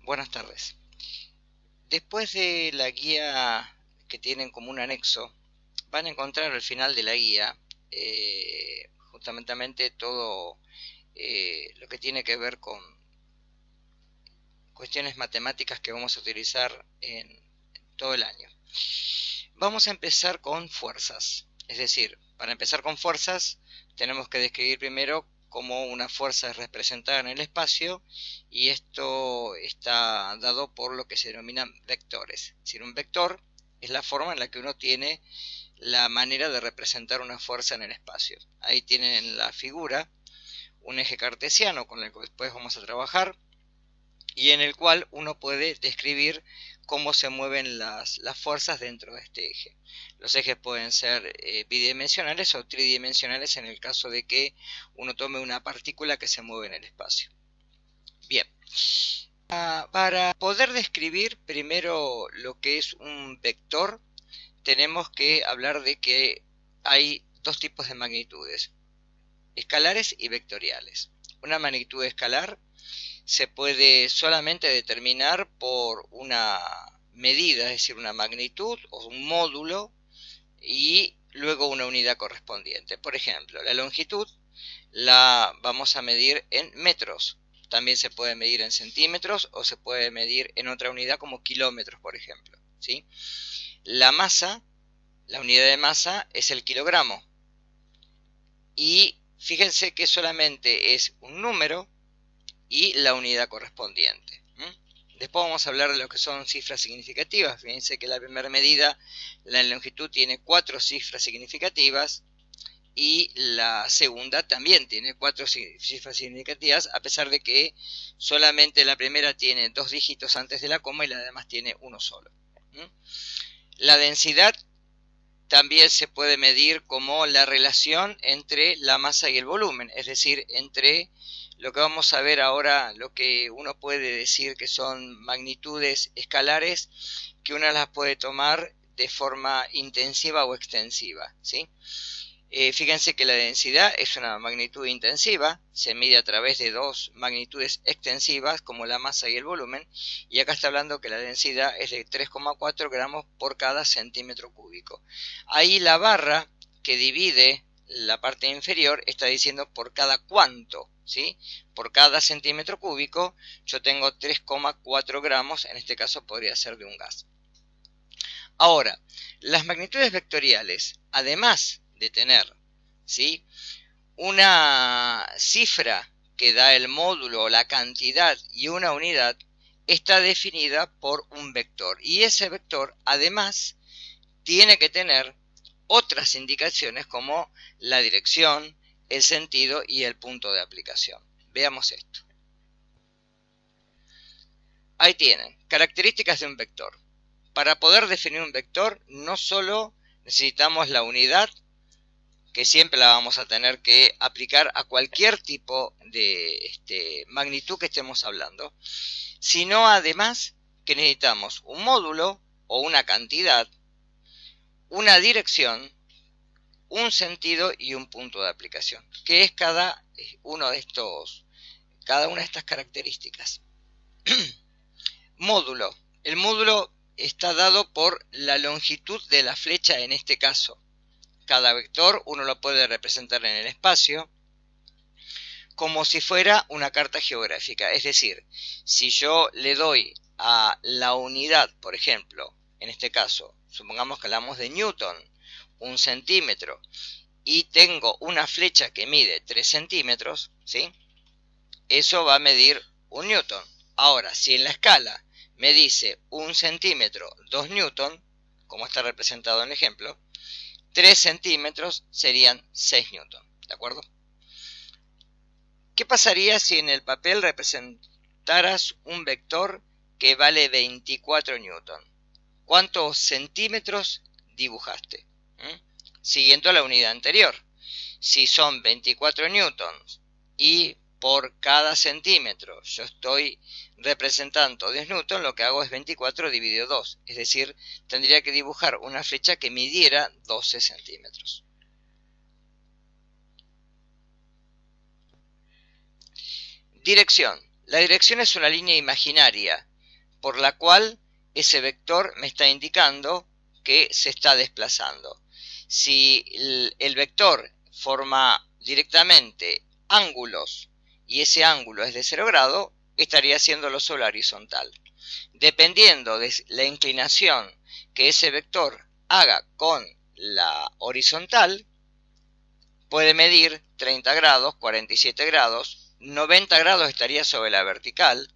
Buenas tardes. Después de la guía que tienen como un anexo, van a encontrar al final de la guía justamente todo lo que tiene que ver con cuestiones matemáticas que vamos a utilizar en todo el año. Vamos a empezar con fuerzas. Es decir, para empezar con fuerzas tenemos que describir primero cómo una fuerza es representada en el espacio, y esto está dado por lo que se denominan vectores. Es decir, un vector es la forma en la que uno tiene la manera de representar una fuerza en el espacio. Ahí tienen en la figura un eje cartesiano con el que después vamos a trabajar, y en el cual uno puede describir cómo se mueven las fuerzas dentro de este eje. Los ejes pueden ser bidimensionales o tridimensionales en el caso de que uno tome una partícula que se mueve en el espacio. Bien, para poder describir primero lo que es un vector, tenemos que hablar de que hay dos tipos de magnitudes: escalares y vectoriales. Una magnitud escalar se puede solamente determinar por una medida, es decir, una magnitud o un módulo, y luego una unidad correspondiente. Por ejemplo, la longitud la vamos a medir en metros. También se puede medir en centímetros o se puede medir en otra unidad como kilómetros, por ejemplo, ¿sí? La masa, la unidad de masa es el kilogramo. Y fíjense que solamente es un número y la unidad correspondiente. Después vamos a hablar de lo que son cifras significativas. Fíjense que la primera medida, la longitud, tiene 4 cifras significativas, y la segunda también tiene 4 cifras significativas, a pesar de que solamente la primera tiene 2 dígitos antes de la coma y la demás tiene uno solo. La densidad también se puede medir como la relación entre la masa y el volumen, es decir, entre lo que vamos a ver ahora, lo que uno puede decir que son magnitudes escalares, que uno las puede tomar de forma intensiva o extensiva, ¿sí? Fíjense que la densidad es una magnitud intensiva, se mide a través de dos magnitudes extensivas como la masa y el volumen, y acá está hablando que la densidad es de 3,4 gramos por cada centímetro cúbico. Ahí la barra que divide la parte inferior está diciendo por cada cuánto, ¿sí? Por cada centímetro cúbico yo tengo 3,4 gramos, en este caso podría ser de un gas. Ahora, las magnitudes vectoriales, además de tener, ¿sí?, una cifra que da el módulo o la cantidad y una unidad, está definida por un vector. Y ese vector, además, tiene que tener otras indicaciones como la dirección, el sentido y el punto de aplicación. Veamos esto. Ahí tienen, características de un vector. Para poder definir un vector, no solo necesitamos la unidad, que siempre la vamos a tener que aplicar a cualquier tipo de magnitud que estemos hablando, sino además que necesitamos un módulo o una cantidad, una dirección, un sentido y un punto de aplicación, que es cada una de estas características. Módulo. El módulo está dado por la longitud de la flecha en este caso. Cada vector uno lo puede representar en el espacio como si fuera una carta geográfica. Es decir, si yo le doy a la unidad, por ejemplo, en este caso, supongamos que hablamos de Newton, 1 centímetro, y tengo una flecha que mide 3 centímetros, ¿sí?, eso va a medir 1 newton. Ahora, si en la escala me dice 1 centímetro, 2 newton, como está representado en el ejemplo, 3 centímetros serían 6 newton, ¿de acuerdo? ¿Qué pasaría si en el papel representaras un vector que vale 24 newton? ¿Cuántos centímetros dibujaste? Siguiendo la unidad anterior. Si son 24 newtons y por cada centímetro yo estoy representando 10 newtons, lo que hago es 24 dividido 2. Es decir, tendría que dibujar una flecha que midiera 12 centímetros. Dirección. La dirección es una línea imaginaria por la cual ese vector me está indicando que se está desplazando. Si el vector forma directamente ángulos y ese ángulo es de 0 grado, estaría haciéndolo sobre la horizontal. Dependiendo de la inclinación que ese vector haga con la horizontal, puede medir 30 grados, 47 grados, 90 grados estaría sobre la vertical.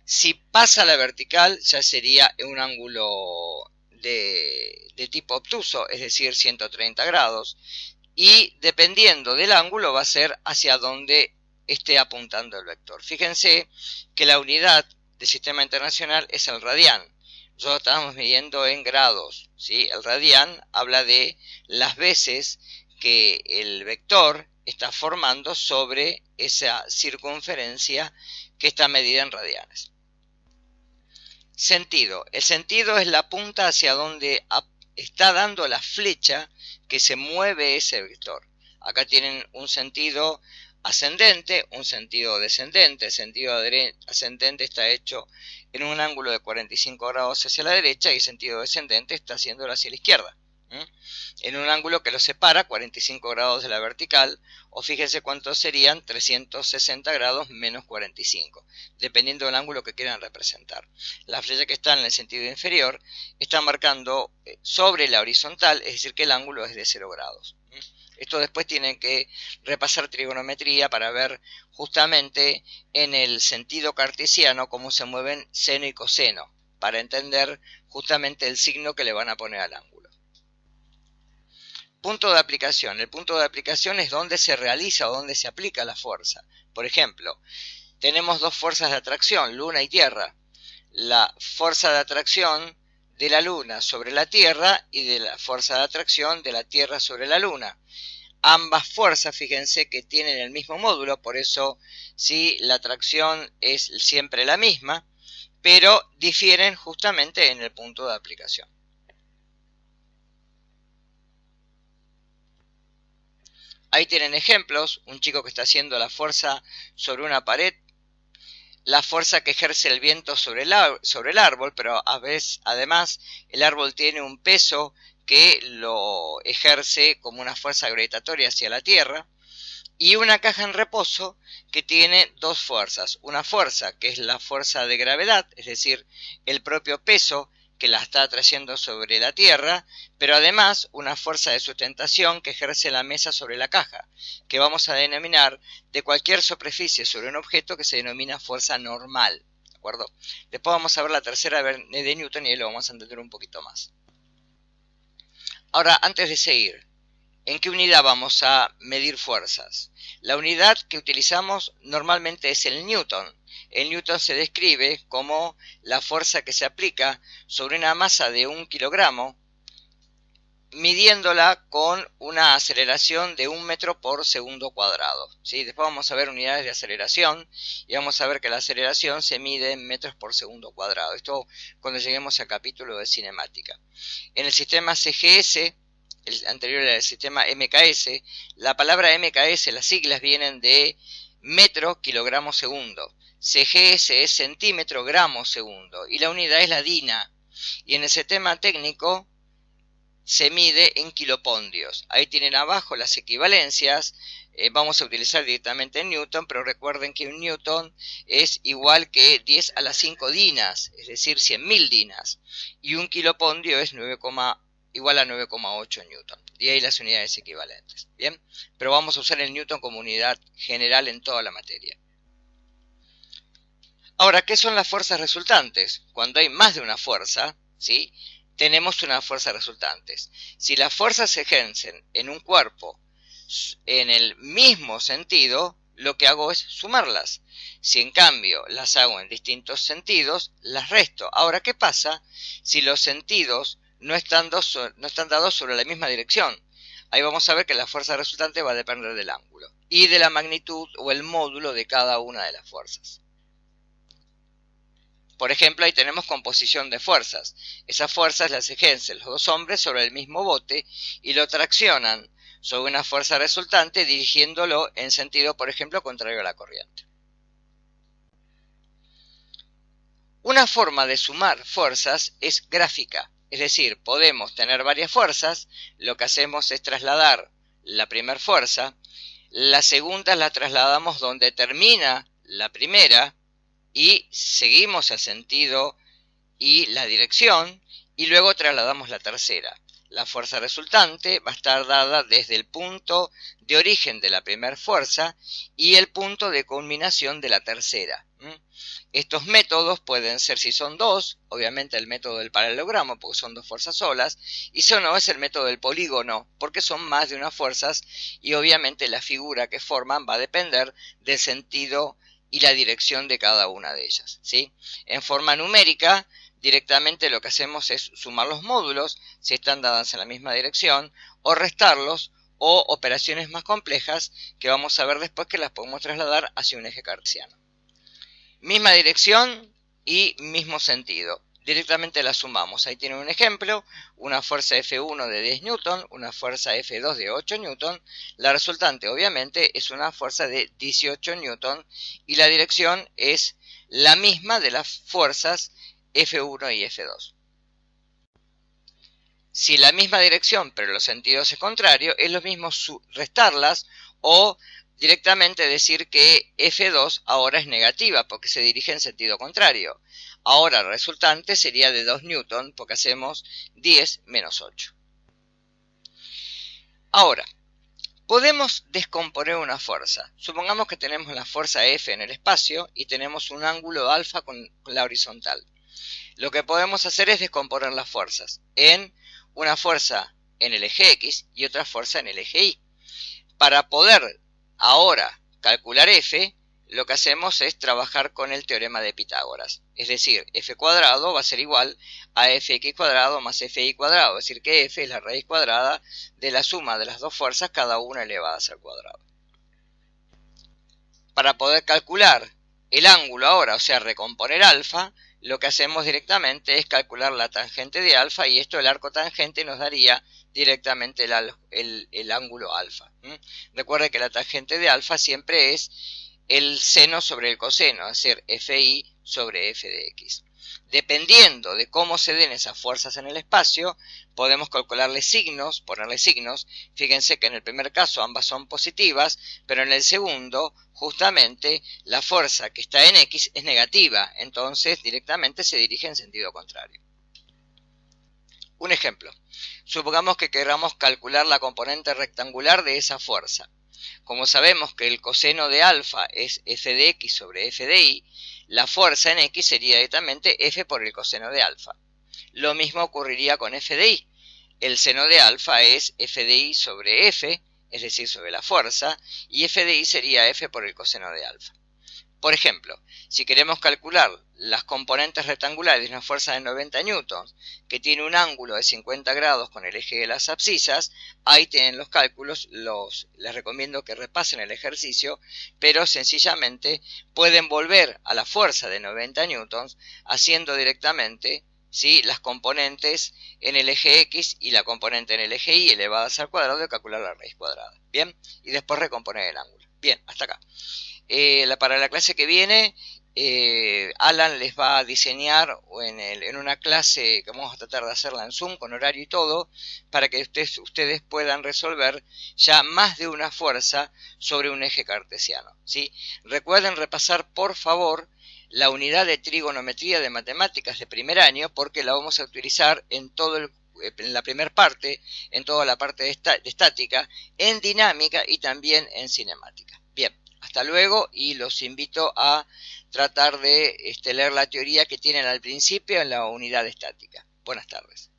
Si pasa la vertical, ya sería un ángulo de tipo obtuso, es decir, 130 grados. Y dependiendo del ángulo va a ser hacia donde esté apuntando el vector. Fíjense que la unidad del sistema internacional es el radián. Nosotros estamos midiendo en grados, ¿sí? El radián habla de las veces que el vector está formando sobre esa circunferencia que está medida en radianes. Sentido. El sentido es la punta hacia donde está dando la flecha que se mueve ese vector. Acá tienen un sentido ascendente, un sentido descendente. El sentido ascendente está hecho en un ángulo de 45 grados hacia la derecha y el sentido descendente está haciéndolo hacia la izquierda, en un ángulo que lo separa 45 grados de la vertical, o fíjense cuántos serían 360 grados menos 45, dependiendo del ángulo que quieran representar. La flecha que está en el sentido inferior está marcando sobre la horizontal, es decir que el ángulo es de 0 grados. Esto después tienen que repasar trigonometría para ver justamente en el sentido cartesiano cómo se mueven seno y coseno, para entender justamente el signo que le van a poner al ángulo. Punto de aplicación. El punto de aplicación es donde se realiza o donde se aplica la fuerza. Por ejemplo, tenemos dos fuerzas de atracción, Luna y Tierra. La fuerza de atracción de la Luna sobre la Tierra y de la fuerza de atracción de la Tierra sobre la Luna. Ambas fuerzas, fíjense que tienen el mismo módulo, por eso sí, la atracción es siempre la misma, pero difieren justamente en el punto de aplicación. Ahí tienen ejemplos, un chico que está haciendo la fuerza sobre una pared, la fuerza que ejerce el viento sobre el árbol, pero a veces, además el árbol tiene un peso que lo ejerce como una fuerza gravitatoria hacia la Tierra, y una caja en reposo que tiene dos fuerzas, una fuerza que es la fuerza de gravedad, es decir, el propio peso que la está atrayendo sobre la Tierra, pero además una fuerza de sustentación que ejerce la mesa sobre la caja, que vamos a denominar de cualquier superficie sobre un objeto que se denomina fuerza normal, ¿de acuerdo? Después vamos a ver la tercera de Newton y ahí lo vamos a entender un poquito más. Ahora, antes de seguir, ¿en qué unidad vamos a medir fuerzas? La unidad que utilizamos normalmente es el Newton. El Newton se describe como la fuerza que se aplica sobre una masa de 1 kilogramo, midiéndola con una aceleración de 1 metro por segundo cuadrado. ¿Sí? Después vamos a ver unidades de aceleración y vamos a ver que la aceleración se mide en metros por segundo cuadrado. Esto cuando lleguemos al capítulo de cinemática. En el sistema CGS, el anterior era el sistema MKS, la palabra MKS, las siglas vienen de metro, kilogramo, segundo. CGS es centímetro, gramo, segundo. Y la unidad es la DINA. Y en el sistema técnico se mide en kilopondios. Ahí tienen abajo las equivalencias. Vamos a utilizar directamente en Newton, pero recuerden que un Newton es igual que 10 a la 5 dinas, es decir, 100.000 dinas. Y un kilopondio es igual a 9,8 Newton. Y ahí las unidades equivalentes. Bien, pero vamos a usar el Newton como unidad general en toda la materia. Ahora, ¿qué son las fuerzas resultantes? Cuando hay más de una fuerza, ¿sí?, tenemos una fuerza resultante. Si las fuerzas se ejercen en un cuerpo en el mismo sentido, lo que hago es sumarlas. Si en cambio las hago en distintos sentidos, las resto. Ahora, ¿qué pasa si los sentidos no están dados sobre la misma dirección? Ahí vamos a ver que la fuerza resultante va a depender del ángulo y de la magnitud o el módulo de cada una de las fuerzas. Por ejemplo, ahí tenemos composición de fuerzas. Esas fuerzas las ejercen los dos hombres sobre el mismo bote y lo traccionan sobre una fuerza resultante dirigiéndolo en sentido, por ejemplo, contrario a la corriente. Una forma de sumar fuerzas es gráfica, es decir, podemos tener varias fuerzas, lo que hacemos es trasladar la primera fuerza, la segunda la trasladamos donde termina la primera y seguimos el sentido y la dirección y luego trasladamos la tercera. La fuerza resultante va a estar dada desde el punto de origen de la primera fuerza y el punto de culminación de la tercera. Estos métodos pueden ser, si son dos, obviamente el método del paralelogramo, porque son dos fuerzas solas, y si no es el método del polígono, porque son más de unas fuerzas y obviamente la figura que forman va a depender del sentido y la dirección de cada una de ellas, ¿sí? En forma numérica, directamente lo que hacemos es sumar los módulos, si están dadas en la misma dirección, o restarlos, o operaciones más complejas que vamos a ver después que las podemos trasladar hacia un eje cartesiano. Misma dirección y mismo sentido. Directamente las sumamos. Ahí tienen un ejemplo, una fuerza F1 de 10 Newton, una fuerza F2 de 8 Newton. La resultante obviamente es una fuerza de 18 Newton y la dirección es la misma de las fuerzas F1 y F2. Si la misma dirección pero los sentidos es contrario, es lo mismo restarlas o directamente decir que F2 ahora es negativa porque se dirige en sentido contrario. Ahora el resultante sería de 2 Newton porque hacemos 10 menos 8. Ahora, podemos descomponer una fuerza. Supongamos que tenemos la fuerza F en el espacio y tenemos un ángulo alfa con la horizontal. Lo que podemos hacer es descomponer las fuerzas en una fuerza en el eje X y otra fuerza en el eje Y. Para poder ahora calcular F, lo que hacemos es trabajar con el teorema de Pitágoras. Es decir, F cuadrado va a ser igual a Fx cuadrado más Fi cuadrado. Es decir, que F es la raíz cuadrada de la suma de las dos fuerzas, cada una elevada al cuadrado. Para poder calcular el ángulo ahora, o sea, recomponer alfa, lo que hacemos directamente es calcular la tangente de alfa y esto, el arco tangente, nos daría directamente el ángulo alfa. Recuerde que la tangente de alfa siempre es el seno sobre el coseno, es decir, Fi sobre f de x. Dependiendo de cómo se den esas fuerzas en el espacio, podemos calcularle signos, ponerle signos. Fíjense que en el primer caso ambas son positivas, pero en el segundo, justamente, la fuerza que está en X es negativa, entonces directamente se dirige en sentido contrario. Un ejemplo. Supongamos que queramos calcular la componente rectangular de esa fuerza. Como sabemos que el coseno de alfa es f de x sobre f de y, la fuerza en x sería directamente f por el coseno de alfa. Lo mismo ocurriría con f de y. El seno de alfa es f de y sobre f, es decir, sobre la fuerza, y f de y sería f por el coseno de alfa. Por ejemplo, si queremos calcular las componentes rectangulares de una fuerza de 90 newtons que tiene un ángulo de 50 grados con el eje de las abscisas, ahí tienen los cálculos, les recomiendo que repasen el ejercicio, pero sencillamente pueden volver a la fuerza de 90 newtons haciendo directamente, ¿sí?, las componentes en el eje X y la componente en el eje Y elevadas al cuadrado y calcular la raíz cuadrada. Bien, y después recomponer el ángulo. Bien, hasta acá. Para la clase que viene, Alan les va a diseñar en una clase que vamos a tratar de hacerla en Zoom con horario y todo, para que ustedes puedan resolver ya más de una fuerza sobre un eje cartesiano, ¿sí? Recuerden repasar, por favor, la unidad de trigonometría de matemáticas de primer año, porque la vamos a utilizar en la primera parte, en toda la parte de estática, en dinámica y también en cinemática. Bien, hasta luego y los invito a tratar de leer la teoría que tienen al principio en la unidad estática. Buenas tardes.